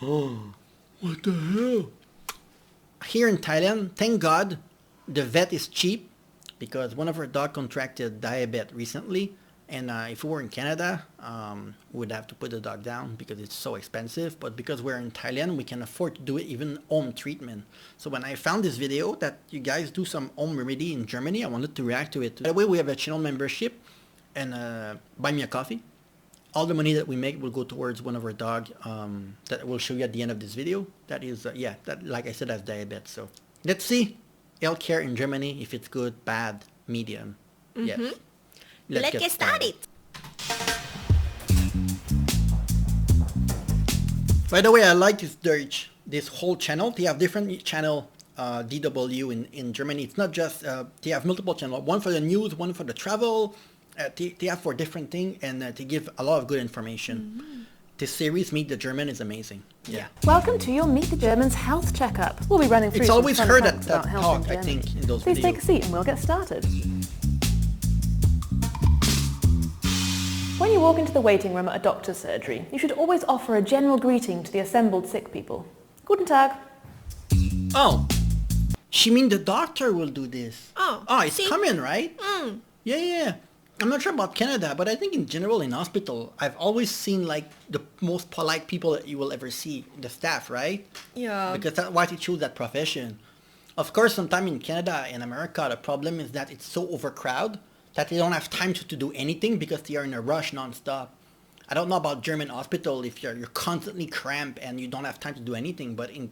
Oh, what the hell? Here in Thailand, thank God, the vet is cheap because one of our dog contracted diabetes recently. And if we were in Canada, we would have to put the dog down because it's so expensive. But because we're in Thailand, we can afford to do it even home treatment. So when I found this video that you guys do some home remedy in Germany, I wanted to react to it. By the way, we have a channel membership and buy me a coffee. All the money that we make will go towards one of our dog that we'll show you at the end of this video. That is, that like I said, has diabetes. So let's see healthcare in Germany, if it's good, bad, medium. Mm-hmm. Yes. Let's get started. By the way, I like this whole channel. They have different channel DW in Germany. It's not just, they have multiple channels. One for the news, one for the travel. They have for different things, and they give a lot of good information. Mm-hmm. This series, Meet the German, is amazing. Yeah. Welcome to your Meet the Germans health checkup. We'll be running through It's some always fun heard facts that about health talk, in I Germany. think, in those Please videos. take a seat and we'll get started. When you walk into the waiting room at a doctor's surgery, you should always offer a general greeting to the assembled sick people. Guten Tag. Oh, she mean the doctor will do this. Oh, it's see? common, right? Mm. Yeah. I'm not sure about Canada, but I think in general in hospital, I've always seen like the most polite people that you will ever see, the staff, right? Yeah. Because that's why they choose that profession. Of course, sometimes in Canada and America, the problem is that it's so overcrowded that they don't have time to do anything because they are in a rush nonstop. I don't know about German hospital if you're constantly cramped and you don't have time to do anything, but in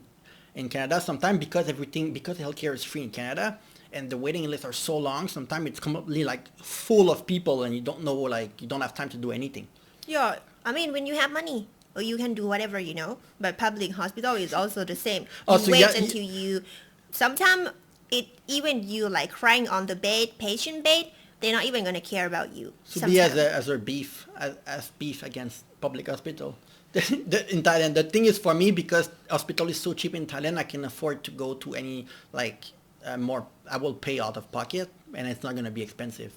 Canada, sometimes because healthcare is free in Canada, and the waiting lists are so long, sometimes it's completely like full of people and you don't know, like you don't have time to do anything. Yeah, I mean, when you have money, or you can do whatever, but public hospital is also the same. You wait until you, sometimes even you like crying on the bed, patient bed, they're not even going to care about you. So be as a beef against public hospital. In Thailand, the thing is for me, because hospital is so cheap in Thailand, I can afford to go to any like I will pay out of pocket, and it's not going to be expensive.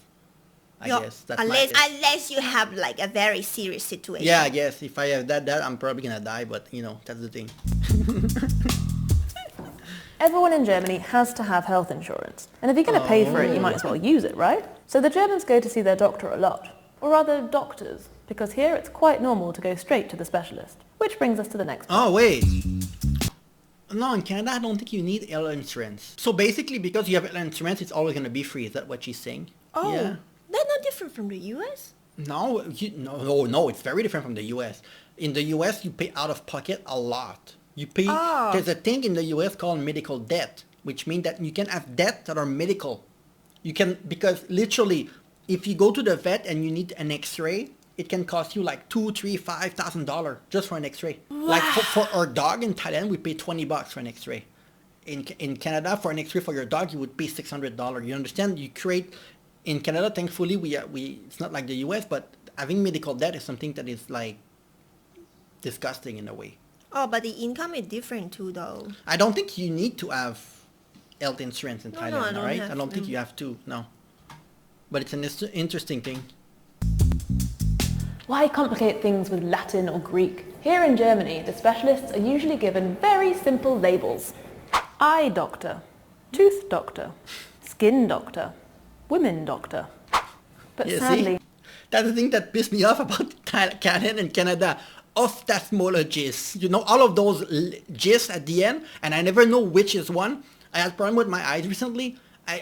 I guess. Unless you have like a very serious situation. Yeah, I guess. If I have that I'm probably going to die, but that's the thing. Everyone in Germany has to have health insurance. And if you're going to pay for it, you might as well use it, right? So the Germans go to see their doctor a lot. Or rather, doctors. Because here it's quite normal to go straight to the specialist. Which brings us to the next point. Oh, wait. No, in Canada, I don't think you need health insurance. So basically, because you have health insurance, it's always going to be free. Is that what she's saying? Oh, yeah. That's not different from the US? No, it's very different from the US. In the US, you pay out of pocket a lot. You pay. Oh. There's a thing in the US called medical debt, which means that you can have debts that are medical. You can, because literally, if you go to the vet and you need an X-ray, it can cost you like $2,000, $3,000, $5,000 just for an X-ray. Wow. Like for our dog in Thailand, we pay $20 for an X-ray. In Canada, for an X-ray for your dog, you would pay $600. You understand? In Canada, thankfully, we it's not like the US, but having medical debt is something that is like disgusting in a way. Oh, but the income is different too, though. I don't think you need to have health insurance in Thailand, no, right? I don't think you have to, no. But it's an interesting thing. Why complicate things with Latin or Greek? Here in Germany, the specialists are usually given very simple labels. Eye doctor, tooth doctor, skin doctor, women doctor. But sadly... See? That's the thing that pissed me off about Thailand and Canada. Ophthalmologist. All of those G's at the end, and I never know which is one. I had a problem with my eyes recently.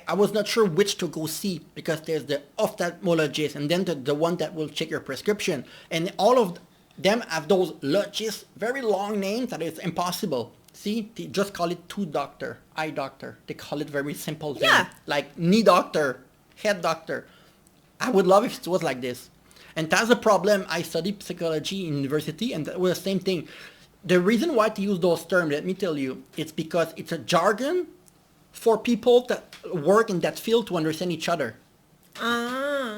I was not sure which to go see because there's the ophthalmologist and then the one that will check your prescription. And all of them have those logists, very long names that it's impossible. See, they just call it tooth doctor, eye doctor. They call it very simple thing. Yeah. Like knee doctor, head doctor. I would love if it was like this. And that's a problem. I studied psychology in university, and that was the same thing. The reason why to use those terms, let me tell you, it's because it's a jargon for people that work in that field to understand each other.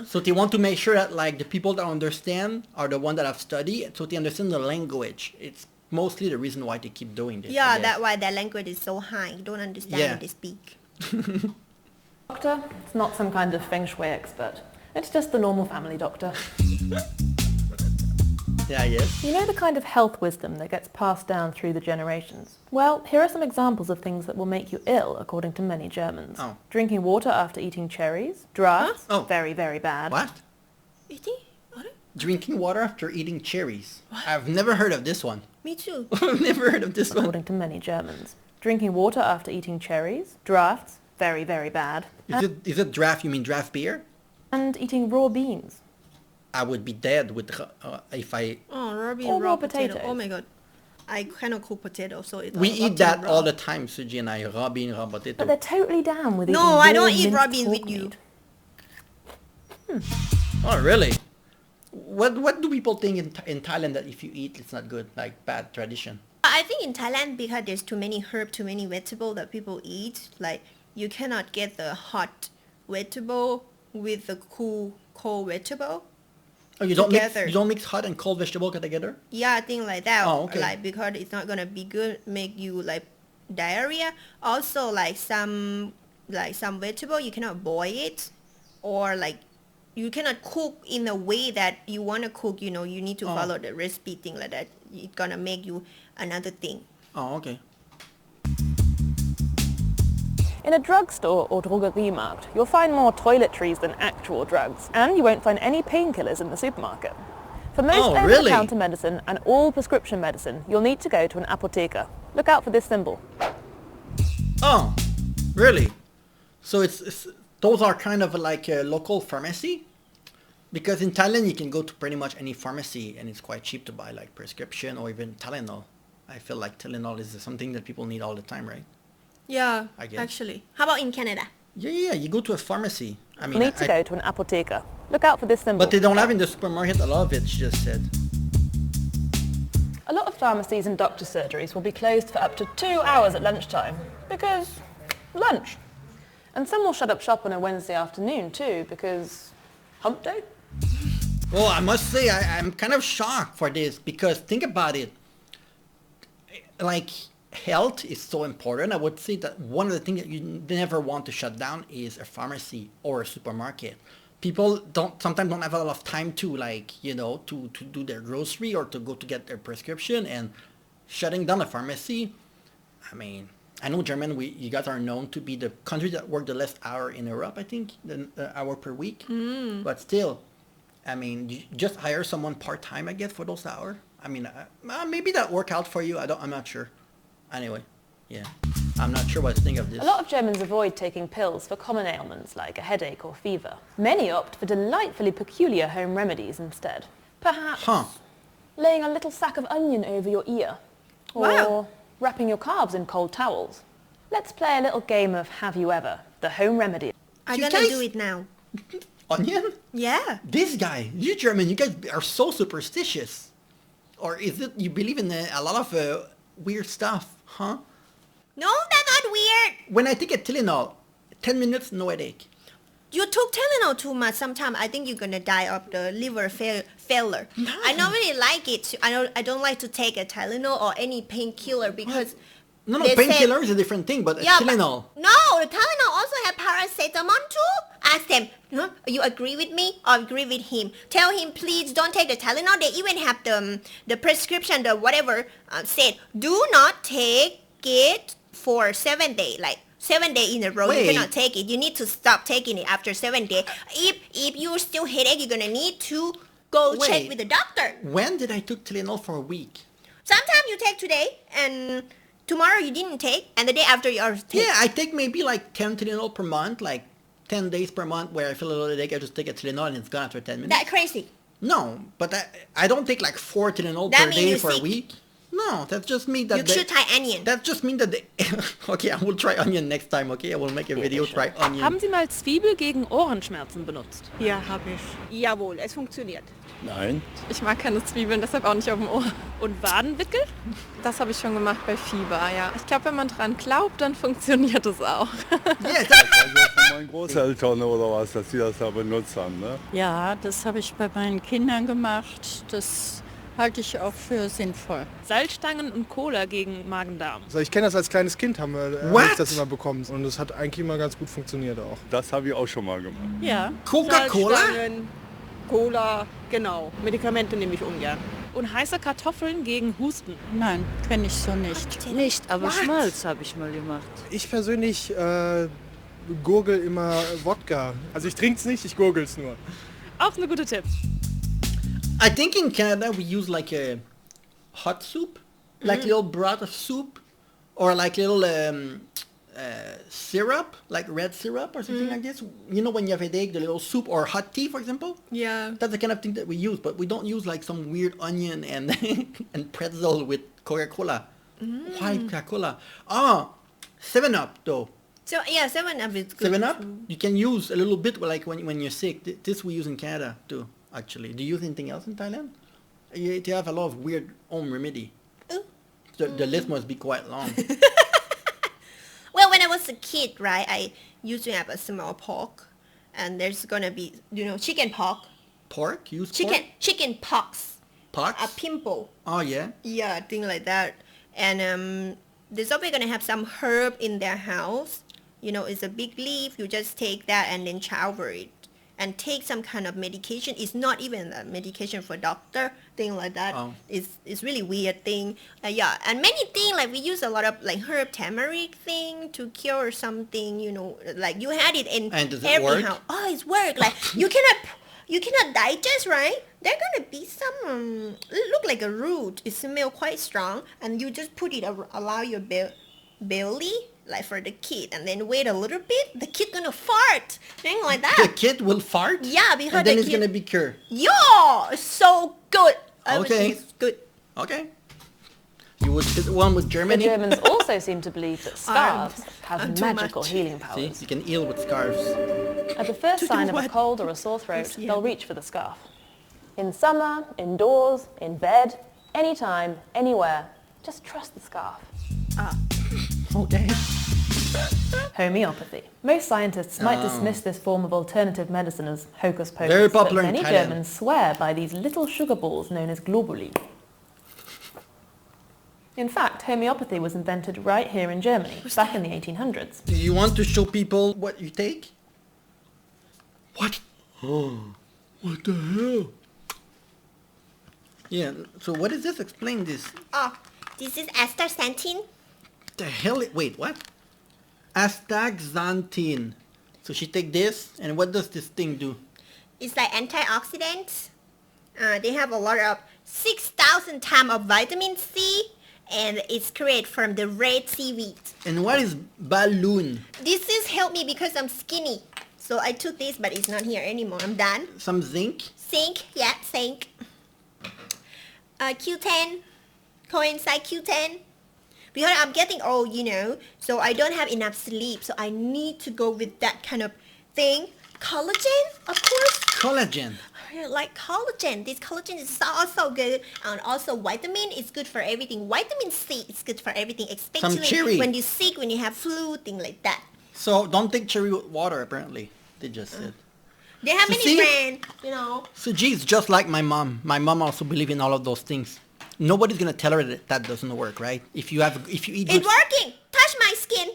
So they want to make sure that like the people that understand are the ones that have studied, so they understand the language. It's mostly the reason why they keep doing this. Yeah, that's why their language is so high. You don't understand what they speak. Doctor, it's not some kind of feng shui expert. It's just the normal family doctor. Yeah, yes. You know the kind of health wisdom that gets passed down through the generations? Well, here are some examples of things that will make you ill, according to many Germans. Oh. Drinking water after eating cherries. Drafts. Huh? Oh. Very, very bad. What? Eating? What? Drinking water after eating cherries. What? I've never heard of this one. Me too. I've never heard of this one. According to many Germans. Drinking water after eating cherries. Drafts. Very, very bad. Is it draft? You mean draft beer? And eating raw beans. I would be dead with if I... Oh, Or raw raw potato. potatoes. Oh my god. I cannot cook potato, so it's We all eat up that to all raw. the time, Suji and I. Raw bean, raw potato. But they're totally down with eating No, I don't eat minced raw beans with pork you. meat. Oh, really? What do people think in Thailand that if you eat, it's not good? Like, bad tradition? I think in Thailand, because there's too many herb, too many vegetable that people eat, like you cannot get the hot vegetable with the cold vegetable. Oh, you don't mix hot and cold vegetable together? Yeah, I think like that. Oh, okay. Like because it's not gonna be good, make you like diarrhea. Also, like some vegetable you cannot boil it, or like you cannot cook in the way that you wanna cook. You know, you need to follow the recipe thing like that. It's gonna make you another thing. Oh, okay. In a drugstore or drogeriemarkt, you'll find more toiletries than actual drugs, and you won't find any painkillers in the supermarket. For most Oh, over-the-counter really? medicine and all prescription medicine, you'll need to go to an apotheker. Look out for this symbol. Oh, really? So it's those are kind of like a local pharmacy? Because in Thailand you can go to pretty much any pharmacy and it's quite cheap to buy like prescription or even Tylenol. I feel like Tylenol is something that people need all the time, right? Yeah, I guess. actually. How about in Canada? Yeah, you go to a pharmacy. I mean, You'll need to go to an apotheker. Look out for this symbol. but they don't have in the supermarket a lot of it, she just said. A lot of pharmacies and doctor surgeries will be closed for up to 2 hours at lunchtime, because lunch. And some will shut up shop on a Wednesday afternoon too, because hump day? Well, I must say I'm kind of shocked for this because think about it. Like, health is so important. I would say that one of the things that you never want to shut down is a pharmacy or a supermarket. People sometimes don't have a lot of time to to do their grocery or to go to get their prescription, and shutting down a pharmacy. I mean, I know Germany, you guys are known to be the country that work the less hour in Europe, I think, than hour per week. But still, I mean, you just hire someone part-time, I guess, for those hours. I mean, maybe that work out for you. I'm not sure. Anyway, yeah. I'm not sure what to think of this. A lot of Germans avoid taking pills for common ailments like a headache or fever. Many opt for delightfully peculiar home remedies instead. Perhaps laying a little sack of onion over your ear. Or Wow. wrapping your calves in cold towels. Let's play a little game of Have You Ever? The home remedy. I'm You gonna guys- do it now. Onion? Yeah. This guy, you German, you guys are so superstitious. Or is it you believe in a lot of weird stuff, huh? No, that's not weird. When I take a Tylenol, 10 minutes, no headache. You took Tylenol too much. Sometimes I think you're gonna die of the liver failure. No. I don't really like it. I don't like to take a Tylenol or any painkiller because No, they painkiller said- is a different thing, but Yeah, Tylenol. but no, the Tylenol also have paracetamol too. Ask them, huh? You agree with me or agree with him? Tell him, please don't take the Tylenol. They even have the prescription, the whatever, said, do not take it for 7 days. Like 7 days in a row, Wait. you cannot take it. You need to stop taking it after 7 days. If you still headache, you're gonna need to go check Wait. with the doctor. When did I took Tylenol for a week? Sometimes you take today and tomorrow you didn't take, and the day after you are take. Yeah, I take maybe like 10 Tylenol per month, like 10 days per month where I feel a little headache, I just take a Tylenol and it's gone after 10 minutes. That crazy. No, but I don't take like 4 Tylenol That per mean day you for a sick. week. No, that just means that You should try onion. that just means that they, okay, I will try onion next time, okay? I will make a video, try onion. Haben Sie mal Zwiebel gegen Ohrenschmerzen benutzt? Ja, habe ich. Jawohl, es funktioniert. Nein. Ich mag keine Zwiebeln, deshalb auch nicht auf dem Ohr. Und Wadenwickel? Das habe ich schon gemacht bei Fieber, ja. Ich glaube, wenn man dran glaubt, dann funktioniert es auch. Yeah, that, Also von meinen Großeltern oder was, dass sie das da benutzt haben. Ne? Ja, das habe ich bei meinen Kindern gemacht. Das halte ich auch für sinnvoll. Salzstangen und Cola gegen Magen-Darm. Also ich kenne das als kleines Kind, habe What? ich das immer bekommen. Und das hat eigentlich immer ganz gut funktioniert auch. Das habe ich auch schon mal gemacht. Ja. Coca-Cola? Salzstangen, Cola, genau. Medikamente nehme ich ungern. Und heiße Kartoffeln gegen Husten. Nein, kenne ich so nicht. Nicht, aber Schmalz habe ich mal gemacht. Ich persönlich gurgel immer Wodka. Also ich trinke es nicht, ich gurgel es nur. Auch eine gute Tipp. I think in Canada we use like a hot soup, like little broth of soup, or like little syrup, like red syrup or something like this. You know when you have a headache, the little soup or hot tea, for example. Yeah. That's the kind of thing that we use, but we don't use like some weird onion and and pretzel with Coca-Cola. Why Coca-Cola? 7-Up though. So yeah, 7-Up is good. 7-Up, you can use a little bit like when you're sick. This we use in Canada too, actually. Do you use anything else in Thailand? You have a lot of weird home remedy. The list must be quite long. Well, when I was a kid, right, I used to have a small pork, and there's gonna be, chicken pox. Pork? Use Chicken pox. Pox? A pimple. Oh yeah? Yeah, thing like that. And there's always gonna have some herb in their house. It's a big leaf. You just take that and then shower it. And take some kind of medication. It's not even a medication for doctor, thing like that. Oh. It's really weird thing. Yeah, and many things like we use a lot of like herb turmeric thing to cure something. Like you had it in And does it every work? house. Oh, it's work. Like you cannot digest, right? There gonna be some look like a root. It smells quite strong, and you just put it allow your belly. Like for the kid, and then wait a little bit, the kid gonna fart, thing like that. The kid will fart? Yeah, because and then the it's kid- gonna be cured. Yeah, it's so good. Everything Okay. is good. Okay. You would fit one with The Germany? Germans also seem to believe that scarves I'm have too magical much. healing See, powers. you can heal with scarves. At the first To do sign of a what? cold or a sore throat, Yeah. they'll reach for the scarf. In summer, indoors, in bed, anytime, anywhere, just trust the scarf. Okay. Homeopathy. Most scientists might dismiss this form of alternative medicine as hocus pocus, Very popular but in many Thailand. Germans swear by these little sugar balls known as globuli. In fact, homeopathy was invented right here in Germany, back in the 1800s. Do you want to show people what you take? What? Oh, what the hell? Yeah, so what is this? Explain this. Oh, this is astaxanthin. The hell? Wait, what? Astaxanthin. So she take this, and what does this thing do? It's like antioxidants. They have a lot of 6,000 times of vitamin C, and it's created from the red seaweed. And what is balloon? This is helped me because I'm skinny. So I took this, but it's not here anymore. I'm done. Some zinc? Zinc, yeah, zinc. Q10, coincide Q10. Because I'm getting old, so I don't have enough sleep. So I need to go with that kind of thing. Collagen, of course. Collagen. I like collagen. This collagen is so good. And also vitamin is good for everything. Vitamin C is good for everything, Some especially cherry. when you're sick, when you have flu, thing like that. So don't take cherry with water, apparently. They just said. They have So many see? brands, So geez, just like my mom. My mom also believes in all of those things. Nobody's gonna tell her that that doesn't work, right? If you eat good... It's working. Touch my skin.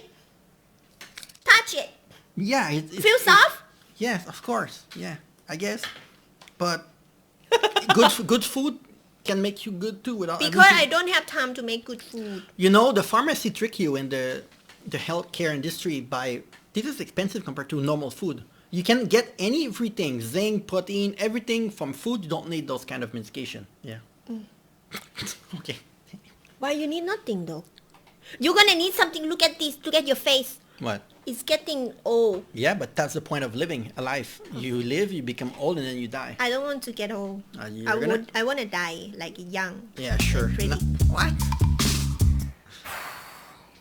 Touch it. Yeah. Feel soft? Yes, of course. Yeah, I guess. But good food can make you good too without Because everything. I don't have time to make good food. The pharmacy trick you in the healthcare industry by... This is expensive compared to normal food. You can get everything, zinc, protein, everything from food. You don't need those kind of medication. Yeah. Okay. Why you need nothing though? You're gonna need something. Look at this. Look at your face. What? It's getting old. Yeah, but that's the point of living a life. You live, you become old, and then you die. I don't want to get old. I want to die like young. Yeah, sure. Pretty. What?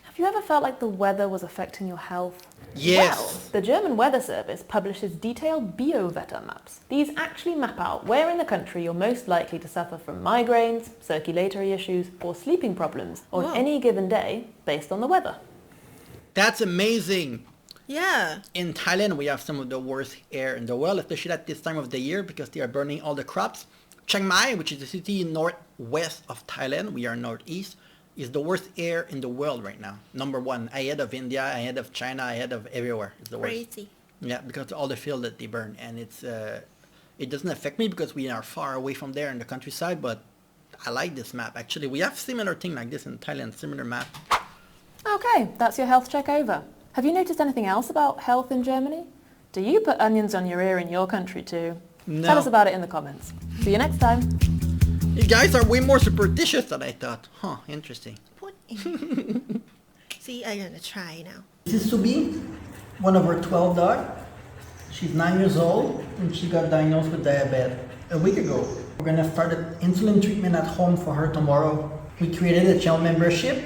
Have you ever felt like the weather was affecting your health? Yes. Well, the German Weather Service publishes detailed Biowetter maps. These actually map out where in the country you're most likely to suffer from migraines, circulatory issues, or sleeping problems on any given day based on the weather. That's amazing. Yeah. In Thailand, we have some of the worst air in the world, especially at this time of the year because they are burning all the crops. Chiang Mai, which is the city northwest of Thailand, we are northeast, is the worst air in the world right now. Number one, ahead of India, ahead of China, ahead of everywhere. It's the worst. Crazy. Yeah, because all the field that they burn, and it doesn't affect me because we are far away from there in the countryside, but I like this map. Actually, we have similar thing like this in Thailand, similar map. Okay, that's your health check over. Have you noticed anything else about health in Germany? Do you put onions on your ear in your country too? No. Tell us about it in the comments. See you next time. You guys are way more superstitious than I thought. Huh, interesting. Put in. See, I'm gonna try now. This is Subi, one of our 12 dogs. She's 9 years old and she got diagnosed with diabetes a week ago. We're gonna start an insulin treatment at home for her tomorrow. We created a channel membership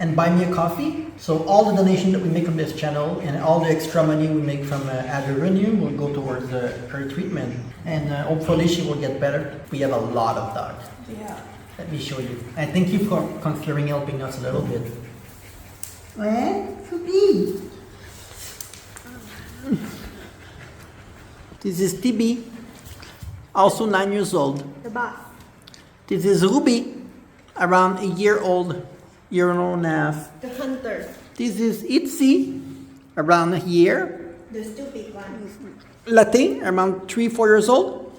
and buy me a coffee. So all the donation that we make from this channel and all the extra money we make from ad revenue will go towards her treatment. And hopefully she will get better. We have a lot of dogs. Yeah. Let me show you. And thank you for considering helping us a little bit. Subi. This is TB, also 9 years old. The boss. This is Ruby, around a year old, year and a half. The hunter. This is Itzy, around a year. The stupid one. Latte, around 3-4 years old.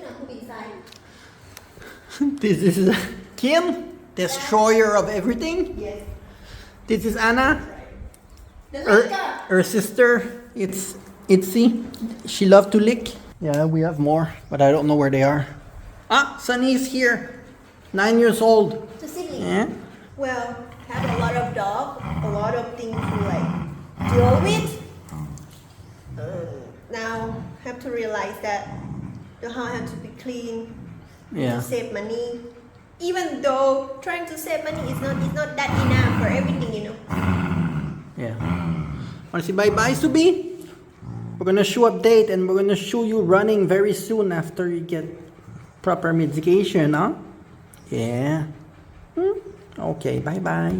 This is Kim, destroyer of everything. Yes. This is Anna, her sister. It's Itzy. She loves to lick. Yeah, we have more, but I don't know where they are. Ah, Sunny is here, 9 years old. To silly. Yeah. Well, have a lot of dog, a lot of things to like deal with. Now have to realize that the house has to be clean. Yeah. To save money. Even though trying to save money is not that enough for everything, you know. Yeah. Wanna say bye-bye, Subi? We're gonna show update and we're gonna show you running very soon after you get proper medication, huh? Yeah. Okay, bye-bye.